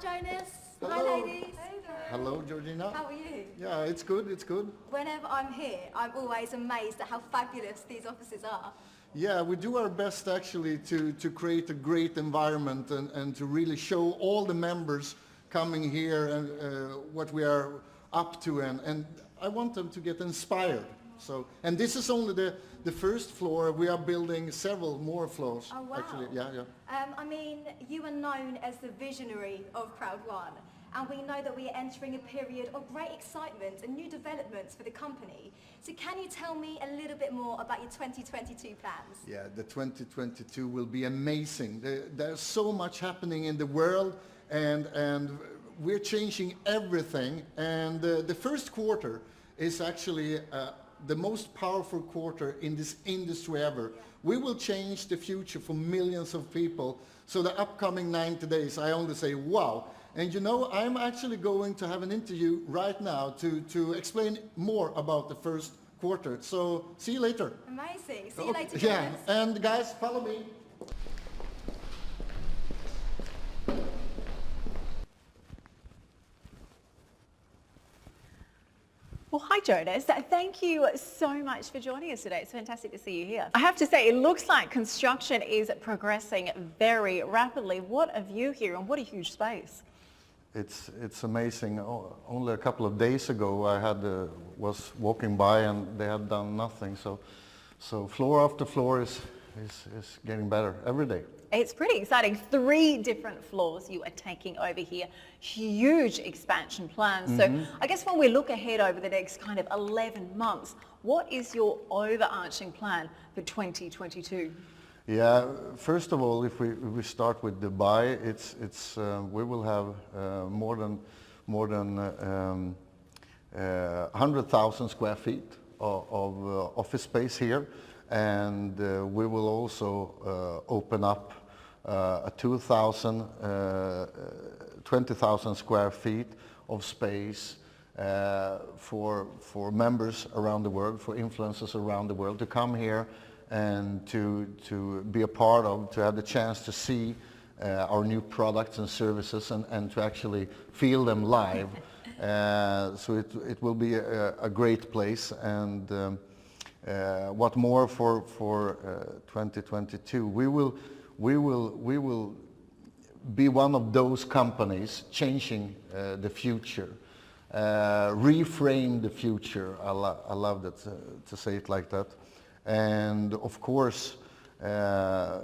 Jonas. Hello. Hi, ladies. Hello, Georgina. How are you? Yeah, it's good, it's good. Whenever I'm here, I'm always amazed at how fabulous these offices are. Yeah, we do our best actually to create a great environment and to really show all the members coming here and what we are up to, and I want them to get inspired. So, and this is only the first floor. We are building several more floors. Oh, wow. Actually, yeah. I mean, you are known as the visionary of Crowd1, and we know that we are entering a period of great excitement and new developments for the company. So can you tell me a little bit more about your 2022 plans? Yeah, the 2022 will be amazing. There's so much happening in the world, and we're changing everything. And the first quarter is actually the most powerful quarter in this industry ever. Yeah. We will change the future for millions of people. So the upcoming 90 days, I only say, wow. And you know, I'm actually going to have an interview right now to explain more about the first quarter. So see you later. Amazing. See you later, Yeah, Jonas. and guys, follow me. Well, hi Jonas. Thank you so much for joining us today. It's fantastic to see you here. I have to say, it looks like construction is progressing very rapidly. What a view here, and what a huge space. It's amazing. Only a couple of days ago I was walking by and they had done nothing. So floor after floor is getting better every day. It's pretty exciting. 3 different floors you are taking over here. Huge expansion plans. So I guess when we look ahead over the next kind of 11 months, what is your overarching plan for 2022? Yeah, first of all, if we start with Dubai, we will have more than 100,000 square feet of office space here, and we will also open up a 20,000 square feet of space for members around the world, for influencers around the world to come here and to be a part of, to have the chance to see our new products and services and to actually feel them live. So it will be a great place. And what more for 2022? We will be one of those companies changing the future, reframe the future. I love that to say it like that. And of course, a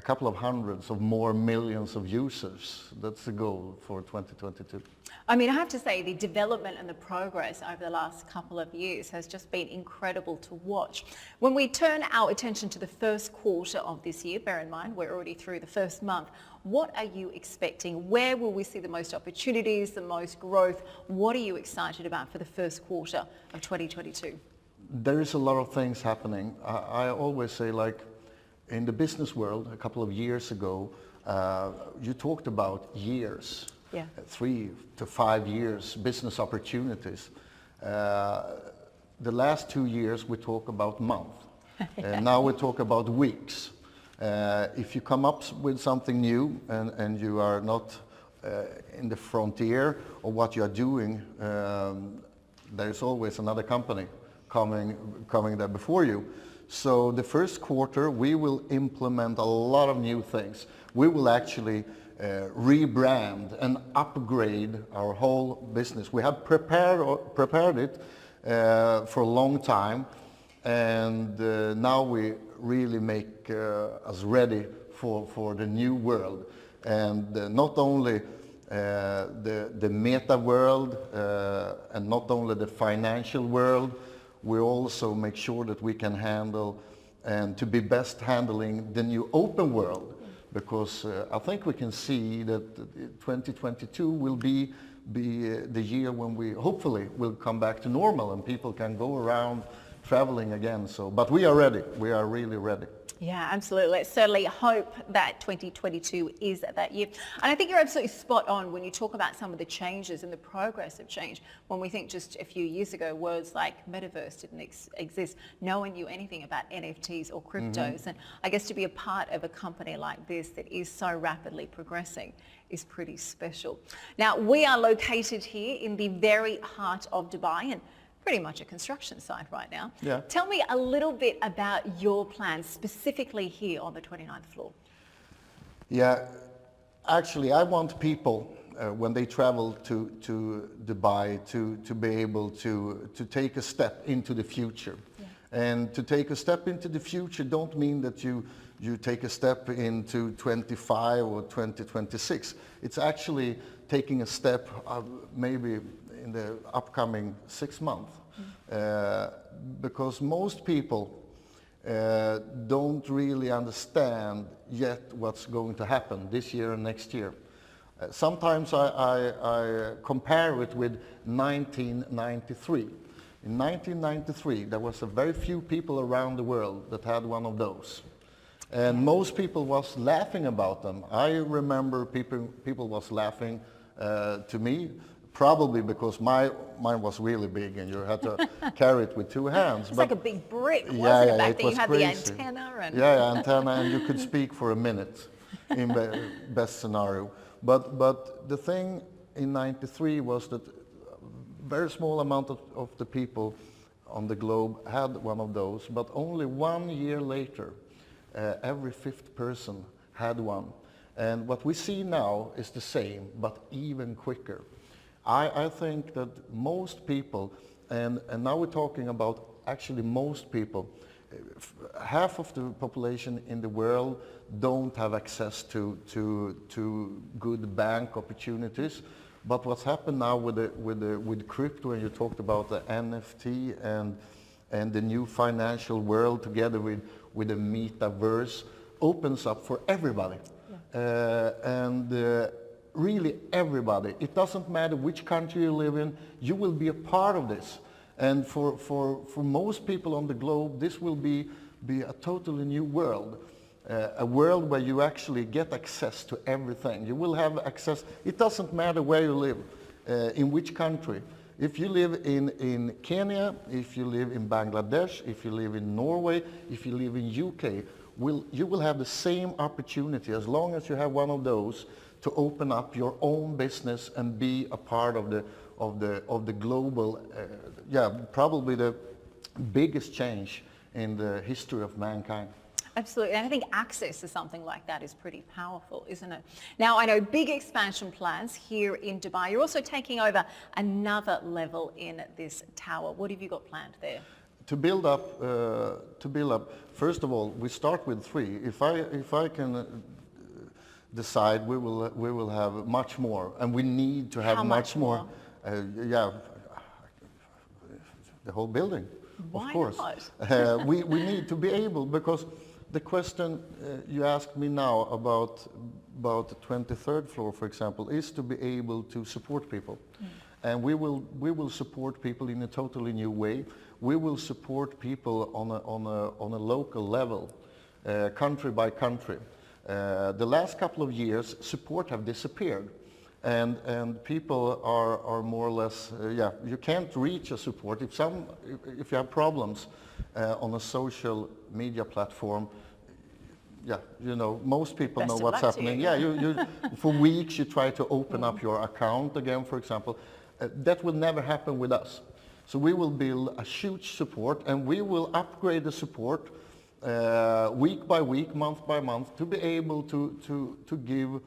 couple of hundreds of more millions of users. That's the goal for 2022. I mean, I have to say the development and the progress over the last couple of years has just been incredible to watch. When we turn our attention to the first quarter of this year, bear in mind we're already through the first month, what are you expecting? Where will we see the most opportunities, the most growth? What are you excited about for the first quarter of 2022? There is a lot of things happening. I always say, like, in the business world a couple of years ago, you talked about years. Yeah. 3 to 5 years, business opportunities. The last 2 years we talk about months. And now we talk about weeks. If you come up with something new and you are not in the frontier of what you are doing, there's always another company coming there before you. So the first quarter we will implement a lot of new things. We will actually rebrand and upgrade our whole business. We have prepared it for a long time, and now we really make us ready for the new world. And not only the meta world and not only the financial world, we also make sure that we can handle and to be best handling the new open world. Because I think we can see that 2022 will be the year when we hopefully will come back to normal and people can go around traveling again. So, but we are ready. We are really ready. Yeah, absolutely. Let's certainly hope that 2022 is that year. And I think you're absolutely spot on when you talk about some of the changes and the progress of change. When we think just a few years ago, words like metaverse didn't exist. No one knew anything about NFTs or cryptos. And I guess to be a part of a company like this that is so rapidly progressing is pretty special. Now, we are located here in the very heart of Dubai, and pretty much a construction site right now. Yeah. Tell me a little bit about your plans specifically here on the 29th floor. Yeah, actually, I want people when they travel to Dubai to be able to take a step into the future. Yeah. And to take a step into the future don't mean that you take a step into 25 or 2026. It's actually taking a step maybe in the upcoming 6 months. Because most people don't really understand yet what's going to happen this year and next year. Sometimes I compare it with 1993. In 1993, there was a very few people around the world that had one of those. And most people was laughing about them. I remember people was laughing to me, probably because mine was really big and you had to carry it with 2 hands. It's like a big brick, wasn't it? Back then you had crazy. the antenna. And Yeah, antenna, and you could speak for a minute in best scenario. But the thing in 93 was that a very small amount of the people on the globe had one of those, but only 1 year later, every 5th person had one. And what we see now is the same, but even quicker. I think that most people, and now we're talking about actually most people, half of the population in the world don't have access to good bank opportunities. But what's happened now with crypto, and you talked about the NFT and the new financial world together with the metaverse, opens up for everybody. Yeah. Really everybody. It doesn't matter which country you live in, you will be a part of this. And for most people on the globe, this will be a totally new world. A world where you actually get access to everything. You will have access, it doesn't matter where you live, in which country. If you live in Kenya, if you live in Bangladesh, if you live in Norway, if you live in UK, you will have the same opportunity as long as you have one of those to open up your own business and be a part of the global, probably the biggest change in the history of mankind. Absolutely, and I think access to something like that is pretty powerful, isn't it? Now, I know big expansion plans here in Dubai. You're also taking over another level in this tower. What have you got planned there? To build up, first of all, we start with 3. If I can decide, we will have much more, and we need to have How much more. The whole building. Why of course. Not? We need to be able, because the question you asked me now about the 23rd floor, for example, is to be able to support people. And we will support people in a totally new way. We will support people on a local level, country by country. The last couple of years, support have disappeared. And people are more or less, you can't reach a support. If you have problems on a social media platform, most people know what's happening. You for weeks you try to open up your account again, for example. That will never happen with us. So we will build a huge support, and we will upgrade the support week by week, month by month, to be able to give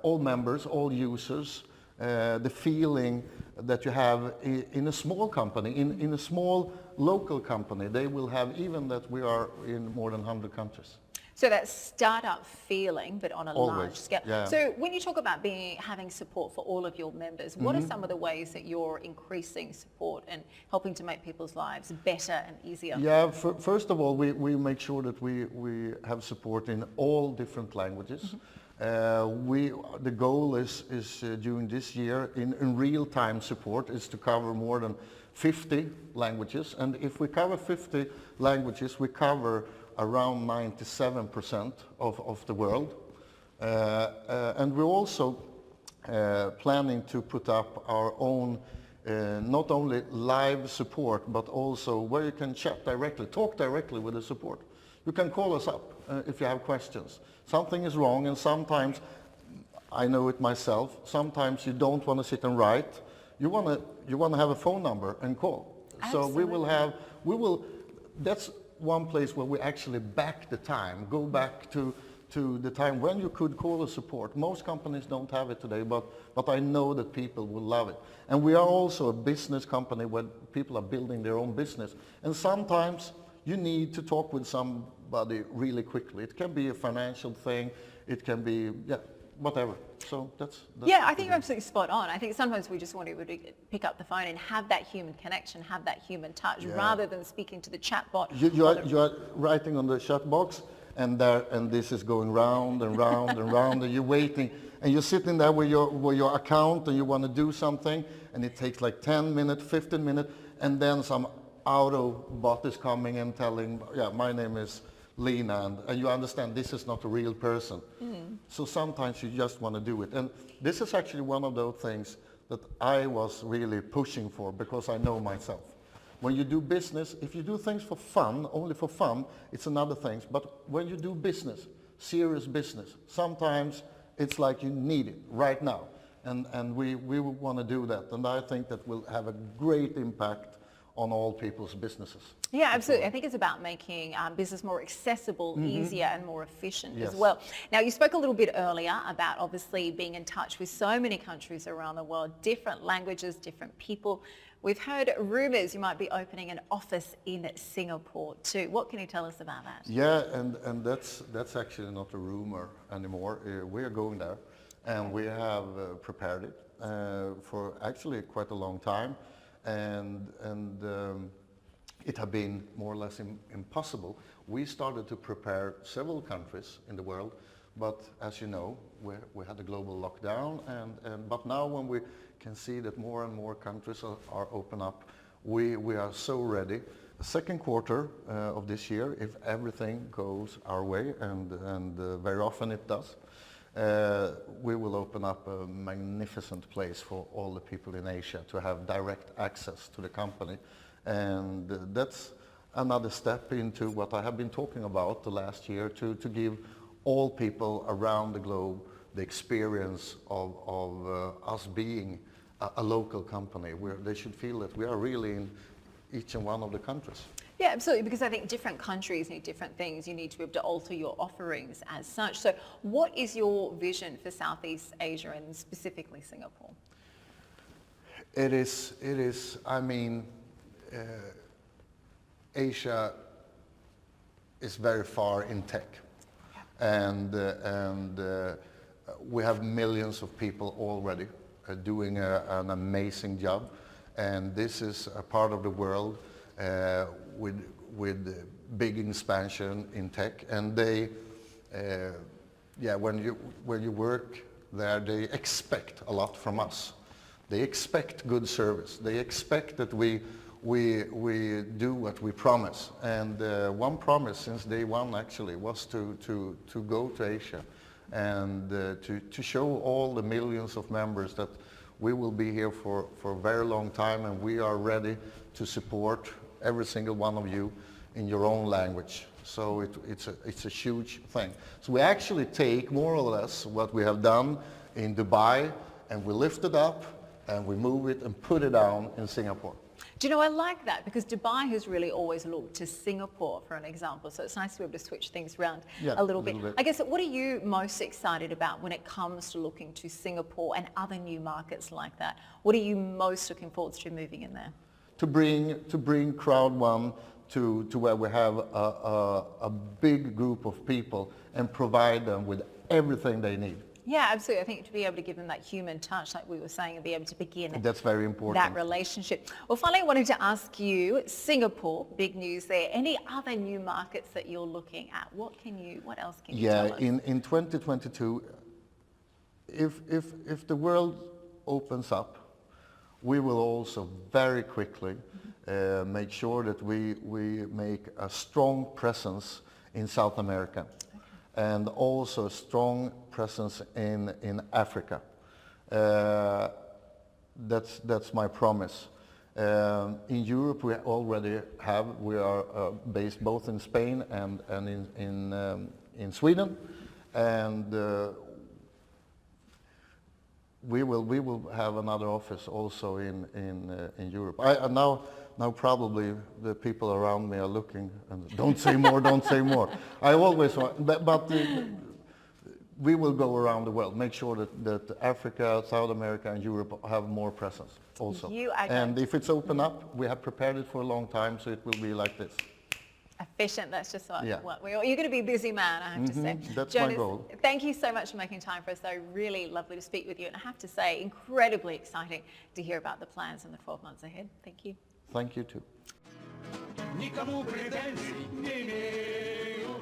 all members, all users, the feeling that you have in a small company, in a small local company. They will have, even that we are in more than 100 countries. So that startup feeling, but on a large scale. Yeah. So when you talk about having support for all of your members, what are some of the ways that you're increasing support and helping to make people's lives better and easier? Yeah, first of all, we make sure that we have support in all different languages. The goal is during this year in real-time support is to cover more than 50 languages. And if we cover 50 languages, we cover around 97% of the world. And we're also planning to put up our own not only live support, but also where you can chat directly, talk directly with the support. You can call us up if you have questions. Something is wrong, and sometimes, I know it myself, sometimes you don't want to sit and write. You want to have a phone number and call. Absolutely. So that's one place where we actually back the time, go back to the time when you could call the support. Most companies don't have it today, but I know that people will love it. And we are also a business company where people are building their own business. And sometimes you need to talk with somebody really quickly. It can be a financial thing, it can be, whatever. So that's I think you're absolutely spot on. I think sometimes we just want to pick up the phone and have that human connection, have that human touch, rather than speaking to the chat bot. You are writing on the chat box, and this is going round and round and round, and you're waiting, and you're sitting there with your account, and you want to do something, and it takes like 10 minutes, 15 minutes, and then some auto bot is coming and telling, my name is Lena, and you understand this is not a real person. So sometimes you just want to do it. And this is actually one of those things that I was really pushing for, because I know myself. When you do business, if you do things for fun, only for fun, it's another thing. But when you do business, serious business, sometimes it's like you need it right now. And we want to do that. And I think that will have a great impact on all people's businesses. Yeah, absolutely. I think it's about making business more accessible, easier and more efficient as well. Now, you spoke a little bit earlier about obviously being in touch with so many countries around the world, different languages, different people. We've heard rumours you might be opening an office in Singapore too. What can you tell us about that? Yeah, and that's actually not a rumour anymore. We are going there, and we have prepared it for actually quite a long time. And it had been more or less impossible. We started to prepare several countries in the world, but as you know, we had a global lockdown, but now when we can see that more and more countries are open up, we are so ready. The second quarter of this year, if everything goes our way, and very often it does, we will open up a magnificent place for all the people in Asia to have direct access to the company. And that's another step into what I have been talking about the last year, to give all people around the globe the experience of us being a local company, where they should feel that we are really in each and one of the countries. Yeah, absolutely, because I think different countries need different things. You need to be able to alter your offerings as such. So what is your vision for Southeast Asia and specifically Singapore? It is, I mean, Asia is very far in tech. And we have millions of people already doing an amazing job. And this is a part of the world with big expansion in tech, and they, when you work there, they expect a lot from us. They expect good service. They expect that we do what we promise. And one promise since day one actually was to go to Asia and to show all the millions of members that we will be here for a very long time, and we are ready to support every single one of you in your own language. So it's a huge thing. So we actually take more or less what we have done in Dubai, and we lift it up and we move it and put it down in Singapore. Do you know, I like that, because Dubai has really always looked to Singapore for an example, so it's nice to be able to switch things around a little bit. I guess, what are you most excited about when it comes to looking to Singapore and other new markets like that? What are you most looking forward to moving in there? To bring Crowd1 to where we have a big group of people and provide them with everything they need. Yeah, absolutely. I think to be able to give them that human touch, like we were saying, and be able to begin that's very important. That relationship. Well, finally, I wanted to ask you, Singapore, big news there. Any other new markets that you're looking at? What else can you tell us? Yeah, in 2022, if the world opens up, we will also very quickly make sure that we make a strong presence in South America, and also a strong presence in Africa. That's my promise. In Europe, we already we are based both in Spain and in Sweden, and we will have another office also in Europe. Now probably the people around me are looking and don't say more, don't say more. I always want, but we will go around the world, make sure that Africa, South America and Europe have more presence also. And if it's open up, we have prepared it for a long time, so it will be like this. Efficient, that's just what you're going to be a busy man, I have to say. That's Jonas, my goal. Thank you so much for making time for us, though. Really lovely to speak with you, and I have to say, incredibly exciting to hear about the plans in the 12 months ahead. Thank you. Thank you too. Никому претензий не имею,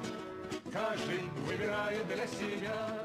каждый выбирает для себя.